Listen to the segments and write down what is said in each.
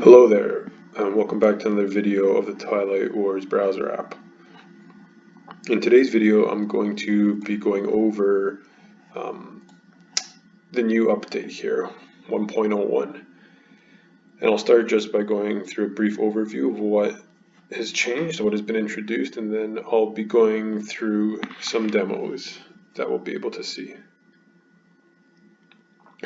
Hello there, and welcome back to another video of the Twilight Wars browser app. In today's video, I'm going to be going over the new update here, 1.01. And I'll start just by going through a brief overview of what has changed, what has been introduced, and then I'll be going through some demos that we'll be able to see.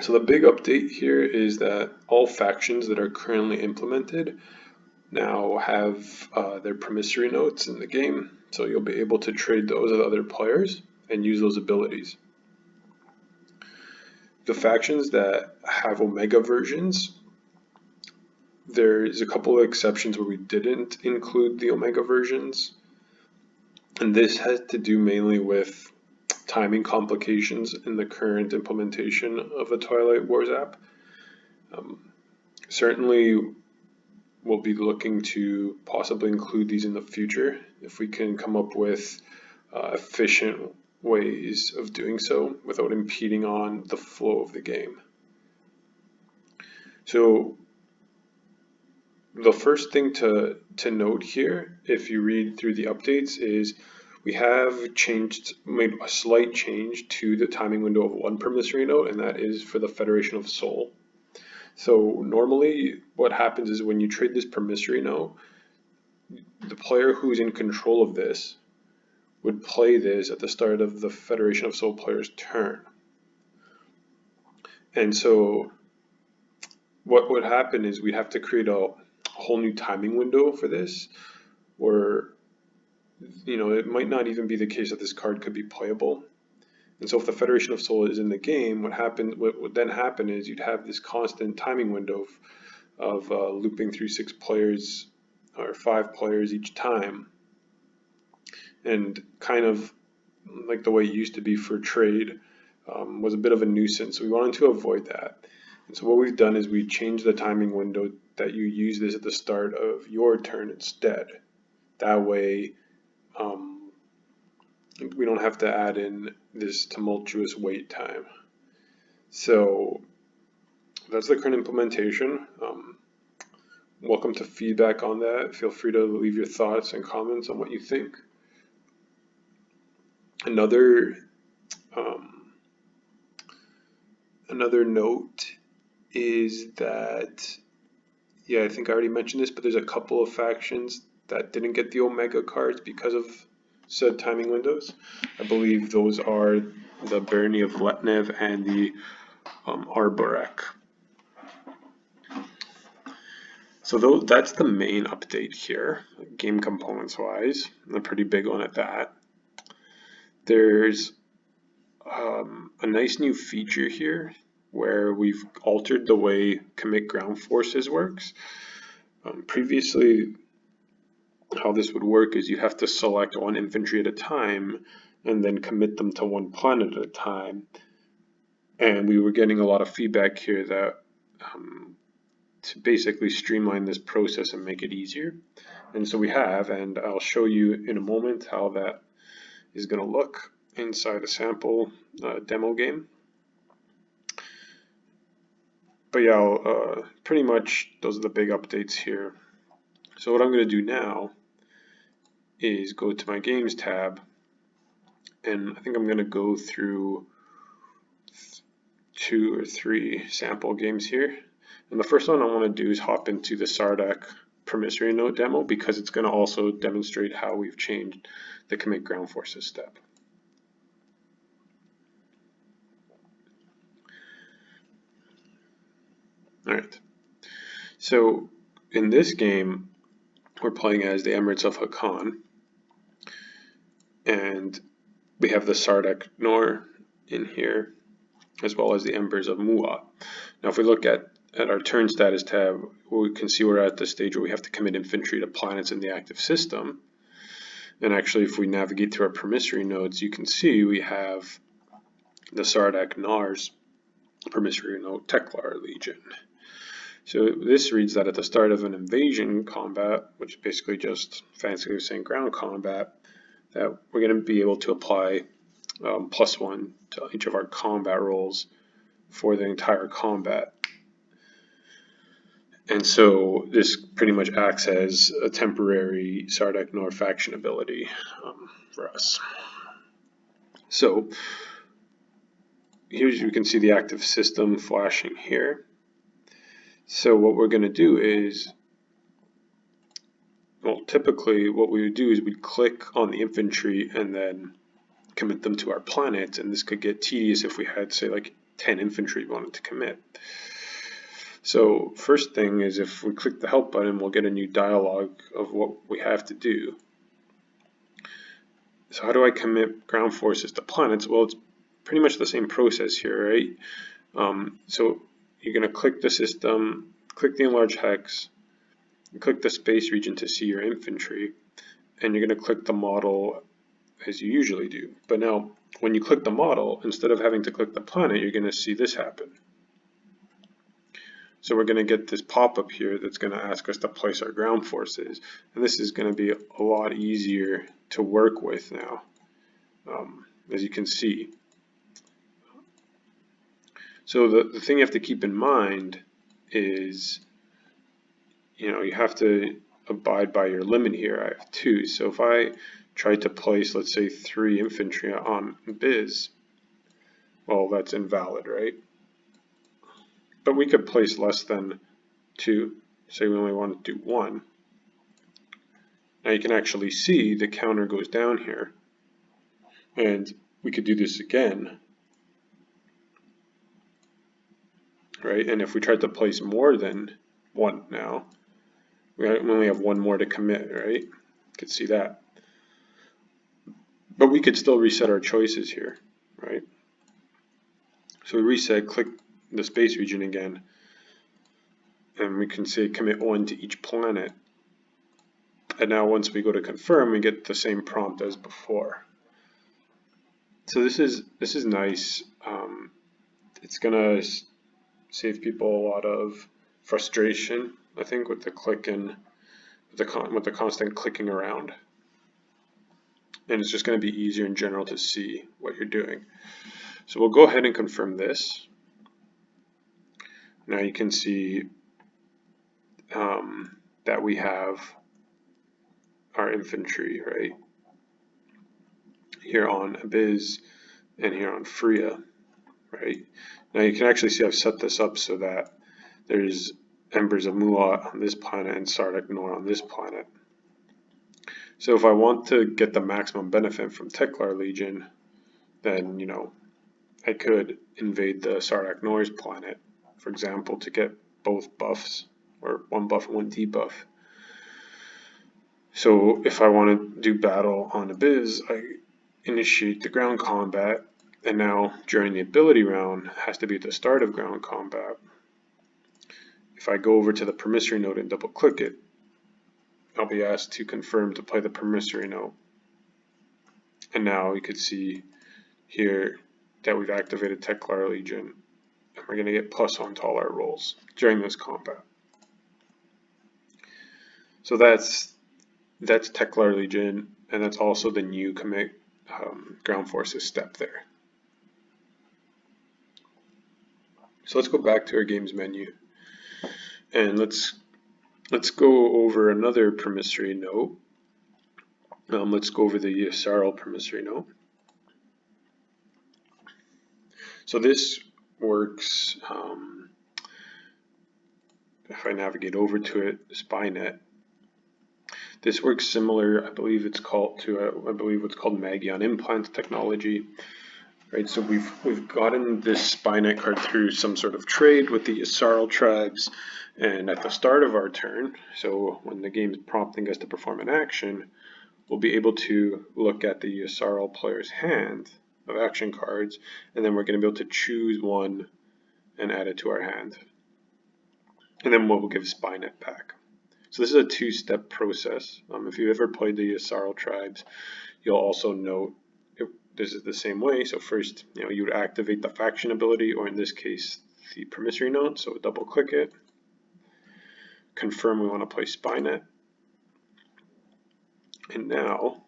So the big update here is that all factions that are currently implemented now have their promissory notes in the game, so you'll be able to trade those with other players and use those abilities. The factions that have Omega versions, there's a couple of exceptions where we didn't include the Omega versions, and this has to do mainly with timing complications in the current implementation of the Twilight Wars app. Certainly we'll be looking to possibly include these in the future if we can come up with efficient ways of doing so without impeding on the flow of the game. So the first thing to note here, if you read through the updates, is we have made a slight change to the timing window of one promissory note, and that is for the Federation of Soul. So normally what happens is when you trade this promissory note, the player who's in control of this would play this at the start of the Federation of Soul player's turn. And so what would happen is we'd have to create a whole new timing window for this, where it might not even be the case that this card could be playable. And so if the Federation of Soul is in the game, what would then happen is you'd have this constant timing window of looping through 6 players or 5 players each time, and kind of like the way it used to be for trade was a bit of a nuisance. So we wanted to avoid that. And so what we've done is we changed the timing window that you use this at the start of your turn instead. That way we don't have to add in this tumultuous wait time. So that's the current implementation. Welcome to feedback on that. Feel free to leave your thoughts and comments on what you think. Another note is that, I think I already mentioned this, but there's a couple of factions that didn't get the Omega cards because of said timing windows. I believe those are the Bernie of Letnev and the Arborek. So that's the main update here, game components wise, a pretty big one at that. There's a nice new feature here where we've altered the way commit ground forces works. Previously, how this would work is you have to select one infantry at a time and then commit them to one planet at a time. And we were getting a lot of feedback here that to basically streamline this process and make it easier. And so we have, and I'll show you in a moment how that is going to look inside a sample demo game. But pretty much those are the big updates here. So what I'm going to do now is go to my games tab, and I think I'm going to go through 2 or 3 sample games here. And the first one I want to do is hop into the Sardak promissory note demo, because it's going to also demonstrate how we've changed the commit ground forces step. Alright, so in this game we're playing as the Emirates of Hakan, and we have the Sardak Nor in here, as well as the Embers of Muat. Now if we look at our turn status tab, we can see we're at the stage where we have to commit infantry to planets in the active system. And actually, if we navigate through our promissory nodes, you can see we have the Sardak Nar's promissory note Teklar Legion. So this reads that at the start of an invasion combat, which is basically just fancy way of saying ground combat, that we're going to be able to apply +1 to each of our combat rolls for the entire combat. And so this pretty much acts as a temporary Sardak Nor faction ability for us. So here you can see the active system flashing here. So what we're going to do is, well, typically what we would do is we'd click on the infantry and then commit them to our planet, and this could get tedious if we had, say, like 10 infantry we wanted to commit. So first thing is, if we click the help button, we'll get a new dialog of what we have to do. So how do I commit ground forces to planets? Well, it's pretty much the same process here, right? So you're going to click the system, click the enlarge hex, click the space region to see your infantry, and you're going to click the model as you usually do. But now, when you click the model, instead of having to click the planet, you're going to see this happen. So we're going to get this pop-up here that's going to ask us to place our ground forces, and this is going to be a lot easier to work with now, as you can see. So the thing you have to keep in mind is, you have to abide by your limit here. I have 2, so if I tried to place, let's say, 3 infantry on Biz, well, that's invalid, right? But we could place less than 2, say we only want to do 1. Now you can actually see the counter goes down here, and we could do this again, right? And if we tried to place more than 1 now, we only have 1 more to commit, right? You could see that. But we could still reset our choices here, right? So we reset, click the space region again, and we can say commit 1 to each planet. And now once we go to confirm, we get the same prompt as before. So this is nice. It's gonna save people a lot of frustration, I think, with the clicking, with the constant clicking around. And it's just going to be easier in general to see what you're doing. So we'll go ahead and confirm this. Now you can see that we have our infantry right here on Abyss and here on Freya, right? Now you can actually see I've set this up so that there's Embers of Mulat on this planet and Sardak Nor on this planet. So if I want to get the maximum benefit from Teklar Legion, then, I could invade the Sardak Nor's planet, for example, to get both buffs, or 1 buff and 1 debuff. So if I want to do battle on Abyss, I initiate the ground combat, and now during the ability round, it has to be at the start of ground combat. If I go over to the Promissory node and double click it, I'll be asked to confirm to play the Promissory node. And now you could see here that we've activated Teklar Legion, and we're going to get +1 to all our rolls during this combat. So that's Teklar Legion, and that's also the new commit ground forces step there. So let's go back to our games menu, and let's go over another Promissory node. Let's go over the Yssaril Promissory node. So this works, if I navigate over to it, Spynet. This works similar, I believe what's called Magion implant technology, right? So we've gotten this Spynet card through some sort of trade with the Yssaril tribes, and at the start of our turn, so when the game's prompting us to perform an action, we'll be able to look at the Yssaril player's hand of action cards, and then we're going to be able to choose one and add it to our hand, and then we'll give Spynet back. So this is a 2-step process. If you've ever played the Yssaril tribes, you'll also note this is the same way. So first, you would activate the faction ability, or in this case, the Promissory node. So double click it, confirm we want to play Spynet, and now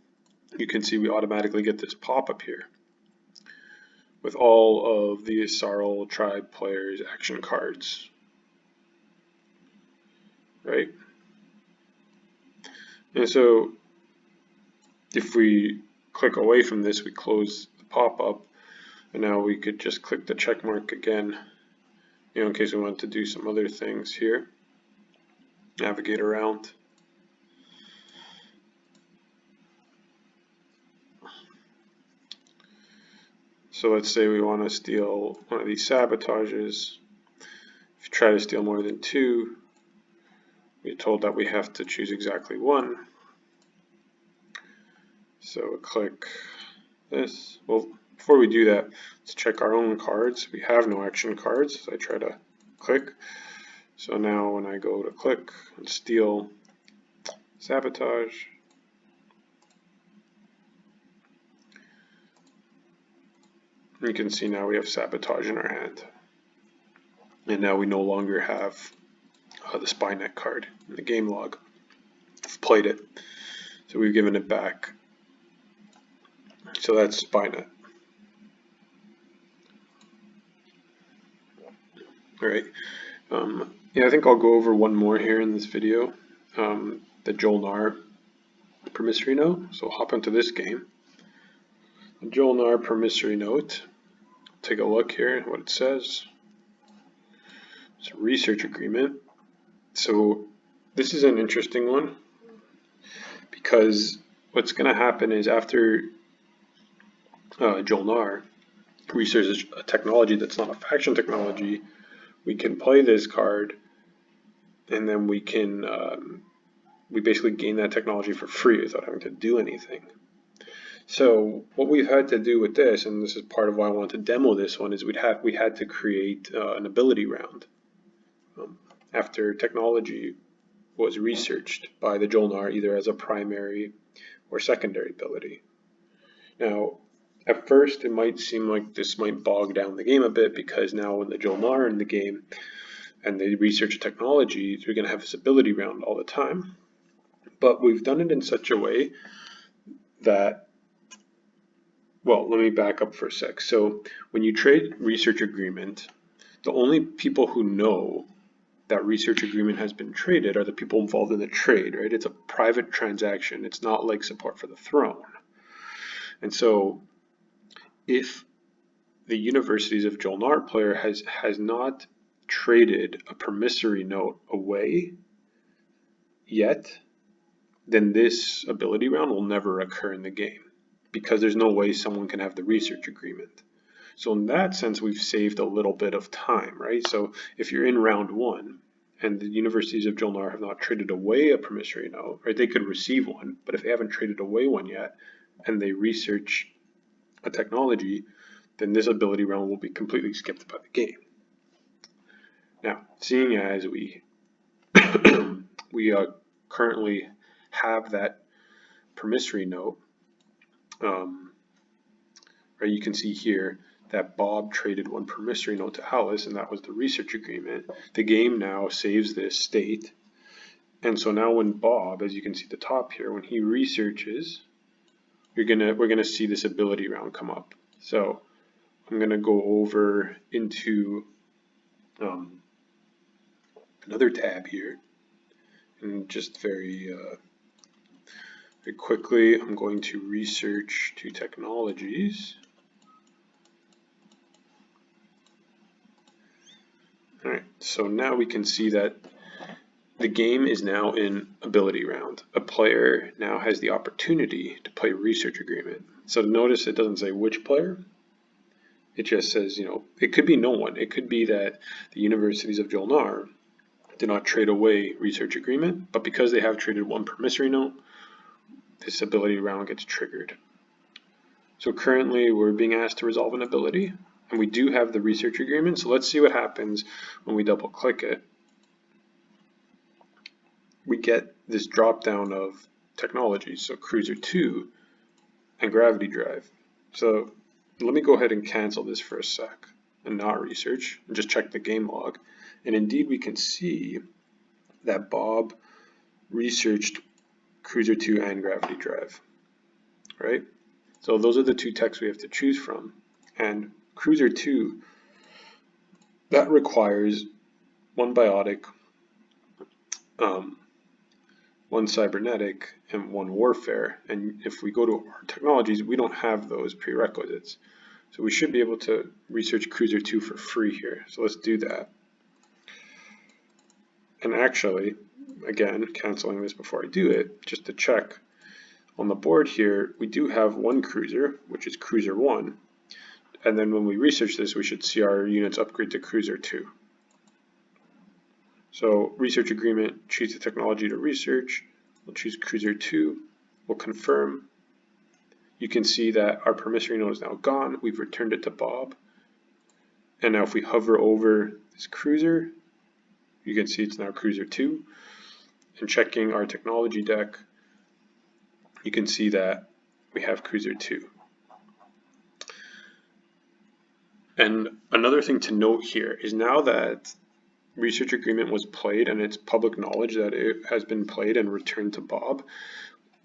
you can see we automatically get this pop-up here with all of the Yssaril tribe players' action cards. right? And so if we click away from this, we close the pop-up, and now we could just click the check mark again, in case we want to do some other things here, navigate around. So let's say we want to steal one of these sabotages. If you try to steal more than 2, we're told that we have to choose exactly 1. So we'll click this. Well, before we do that, let's check our own cards. We have no action cards, so I try to click. So now when I go to click and steal sabotage, you can see now we have sabotage in our hand. And now we no longer have the spy net card in the game log. We've played it, so we've given it back. So that's spy net. All right. Yeah, I think I'll go over one more here in this video, the Jolnar promissory note. So I'll hop into this game. The Jolnar promissory note. Take a look here at what it says. It's a research agreement. So this is an interesting one because what's going to happen is after Jolnar researches a technology that's not a faction technology, we can play this card, and then we can we basically gain that technology for free without having to do anything. So what we've had to do with this, and this is part of why I wanted to demo this one, is we had to create an ability round after technology was researched by the Jolnar either as a primary or secondary ability. Now, at first, it might seem like this might bog down the game a bit because now when the Jolnar are in the game and they research technology, we're going to have this ability round all the time. But we've done it in such a way that, well, let me back up for a sec. So when you trade research agreement, the only people who know that research agreement has been traded are the people involved in the trade, right? It's a private transaction. It's not like support for the throne. And so if the Universities of Jolnar player has not traded a promissory note away yet, then this ability round will never occur in the game because there's no way someone can have the research agreement. So in that sense, we've saved a little bit of time, right? So if you're in round 1 and the Universities of Jolnar have not traded away a promissory note, right, they could receive one, but if they haven't traded away one yet and they research a technology, then this ability round will be completely skipped by the game. Now, seeing as we currently have that promissory note, right, you can see here that Bob traded one promissory note to Alice, and that was the research agreement. The game now saves this state, and so now when Bob, as you can see at the top here, when he researches, we're gonna see this ability round come up. So I'm gonna go over into another tab here, and just very quickly, I'm going to research 2 technologies. All right, so now we can see that the game is now in ability round. A player now has the opportunity to play research agreement. So notice it doesn't say which player. It just says, it could be no one. It could be that the Universities of Jolnar did not trade away research agreement, but because they have traded one promissory note, this ability round gets triggered. So currently we're being asked to resolve an ability, and we do have the research agreement. So let's see what happens when we double click it. We get this drop down of technology, so Cruiser 2 and Gravity Drive. So let me go ahead and cancel this for a sec and not research and just check the game log. And indeed we can see that Bob researched Cruiser 2 and Gravity Drive, right? So those are the 2 techs we have to choose from. And Cruiser 2, that requires 1 biotic, one cybernetic, and one warfare. And if we go to our technologies, we don't have those prerequisites. So we should be able to research Cruiser 2 for free here. So let's do that. And actually, again, canceling this before I do it, just to check, on the board here, we do have one cruiser, which is Cruiser 1. And then when we research this, we should see our units upgrade to Cruiser 2. So research agreement, choose the technology to research. We'll choose Cruiser 2. We'll confirm. You can see that our promissory note is now gone. We've returned it to Bob. And now if we hover over this cruiser, you can see it's now Cruiser 2. And checking our technology deck, you can see that we have Cruiser 2. And another thing to note here is now that research agreement was played and it's public knowledge that it has been played and returned to Bob,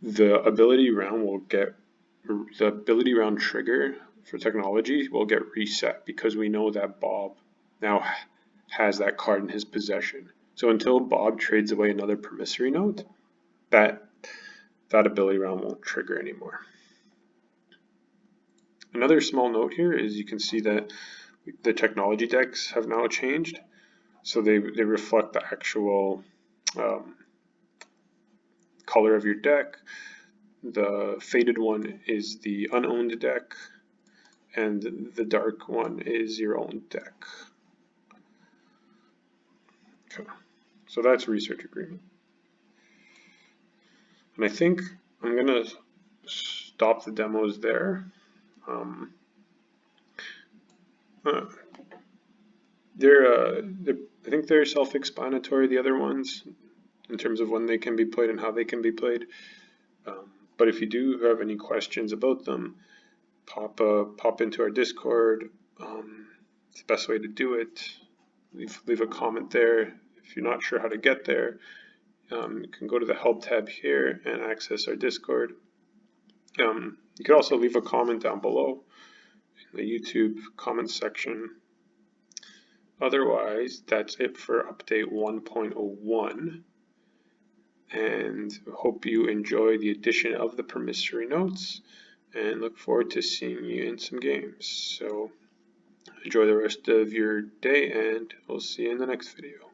the ability round trigger for technology will get reset because we know that Bob now has that card in his possession. So until Bob trades away another promissory note, that ability round won't trigger anymore. Another small note here is you can see that the technology decks have now changed. So they reflect the actual color of your deck. The faded one is the unowned deck, and the dark one is your own deck. Okay, so that's research agreement. And I think I'm gonna stop the demos there. I think they're self-explanatory, the other ones, in terms of when they can be played and how they can be played. But if you do have any questions about them, pop into our Discord. It's the best way to do it. Leave a comment there. If you're not sure how to get there, you can go to the help tab here and access our Discord. You could also leave a comment down below in the YouTube comments section. Otherwise, that's it for update 1.01. And hope you enjoy the addition of the promissory notes and look forward to seeing you in some games. So enjoy the rest of your day and we'll see you in the next video.